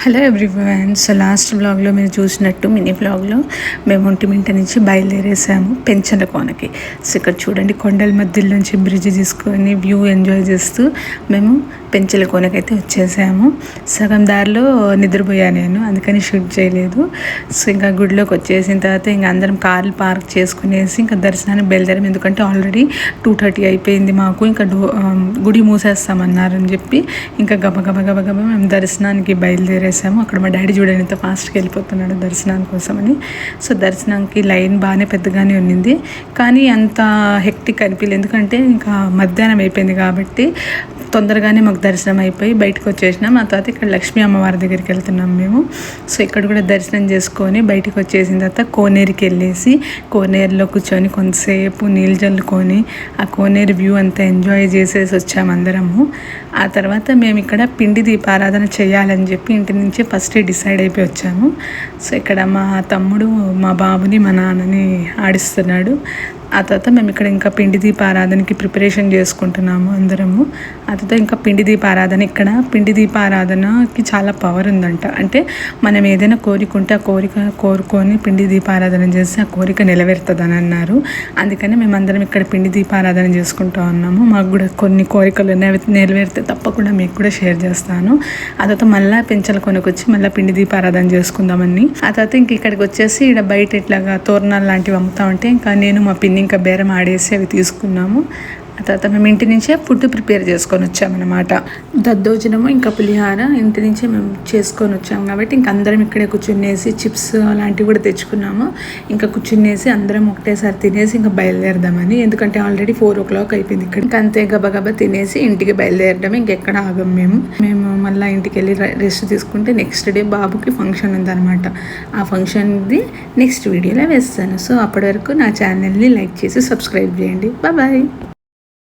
Hello everyone. So last వ్లాగ్లో మీరు చూసినట్టు మినీ వ్లాగ్లో మేము ఒంటిమింట నుంచి బయలుదేరేసాము పెంచల కోనకి. సో ఇక్కడ చూడండి, కొండల మధ్యలో నుంచి బ్రిడ్జ్ తీసుకొని వ్యూ ఎంజాయ్ చేస్తూ మేము పెంచల కోనకైతే వచ్చేసాము. సగం దారిలో నిద్రపోయాను నేను, అందుకని షూట్ చేయలేదు. సో ఇంకా గుడిలోకి వచ్చేసిన తర్వాత ఇంకా అందరం కార్లు పార్క్ చేసుకునేసి ఇంకా దర్శనానికి బయలుదేరాము. ఎందుకంటే ఆల్రెడీ 2:30 అయిపోయింది మాకు. ఇంకా గుడి మూసేస్తామన్నారని చెప్పి ఇంకా గబగబ మేము దర్శనానికి బయలుదేరాము. అక్కడ మా డాడీ చూడండి ఎంత ఫాస్ట్గా వెళ్ళిపోతున్నాడు దర్శనానికి కోసమని. సో దర్శనానికి లైన్ బాగానే పెద్దగానే ఉన్నింది, కానీ అంత హెక్టిక్ అనిపించలేదు. ఎందుకంటే ఇంకా మధ్యాహ్నం అయిపోయింది కాబట్టి తొందరగానే మాకు దర్శనం అయిపోయి బయటకు వచ్చేసినాం. ఆ తర్వాత ఇక్కడ లక్ష్మీ అమ్మవారి దగ్గరికి వెళ్తున్నాం మేము. సో ఇక్కడ కూడా దర్శనం చేసుకొని బయటకు వచ్చేసిన తర్వాత కోనేరుకి వెళ్ళేసి కోనేరులో కూర్చొని కొంతసేపు నీళ్ళు చల్లుకొని ఆ కోనేరు వ్యూ అంతా ఎంజాయ్ చేసేసి వచ్చాము అందరము. ఆ తర్వాత మేము ఇక్కడ పిండి దీపారాధన చేయాలని చెప్పి ఇంటి నుంచి ఫస్ట్ డిసైడ్ అయిపోయి వచ్చాము. సో ఇక్కడ మా తమ్ముడు మా బాబుని మా నాన్నని ఆడిస్తున్నాడు. ఆ తర్వాత మేము ఇక్కడ ఇంకా పిండి దీపారాధనకి ప్రిపరేషన్ చేసుకుంటున్నాము అందరము. ఆ తర్వాత ఇంకా పిండి దీపారాధన, ఇక్కడ పిండి దీపారాధనకి చాలా పవర్ ఉందంట. అంటే మనం ఏదైనా కోరికుంటే ఆ కోరిక కోరుకొని పిండి దీపారాధన చేస్తే ఆ కోరిక నెరవేరుతుందని అన్నారు. అందుకని మేమందరం ఇక్కడ పిండి దీపారాధన చేసుకుంటూ ఉన్నాము. మాకు కూడా కొన్ని కోరికలు నెరవేరితే తప్పకుండా మీకు కూడా షేర్ చేస్తాను. ఆ తర్వాత మళ్ళీ పెంచల కొనుకొచ్చి మళ్ళీ పిండి దీపారాధన చేసుకుందామని. ఆ తర్వాత ఇంక ఇక్కడికి వచ్చేసి ఇక్కడ బయట ఇట్లాగా తోరణాలు లాంటివి అమ్ముతా ఉంటే ఇంకా నేను మా పిన్ని ఇంకా బేరం ఆడేసి అవి తీసుకున్నాము. ఆ తర్వాత మేము ఇంటి నుంచే ఫుడ్ ప్రిపేర్ చేసుకొని వచ్చామన్నమాట. దద్దోజనము ఇంకా పులిహార ఇంటి నుంచే మేము చేసుకొని వచ్చాము కాబట్టి ఇంక అందరం ఇక్కడే కూర్చునేసి చిప్స్ అలాంటివి కూడా తెచ్చుకున్నాము. ఇంకా కూర్చునేసి అందరం ఒకటేసారి తినేసి ఇంకా బయలుదేరదామని. ఎందుకంటే ఆల్రెడీ 4 o'clock అయిపోయింది ఇక్కడ. ఇంకా అంతే గబగబా తినేసి ఇంటికి బయలుదేరడం. ఇంకెక్కడ ఆగం మేము మళ్ళీ ఇంటికి వెళ్ళి రెస్ట్ తీసుకుంటే నెక్స్ట్ డే బాబుకి ఫంక్షన్ ఉందన్నమాట. ఆ ఫంక్షన్ది నెక్స్ట్ వీడియోలో వేస్తాను. సో అప్పటి వరకు నా ఛానల్ని లైక్ చేసి సబ్స్క్రైబ్ చేయండి. బాయ్.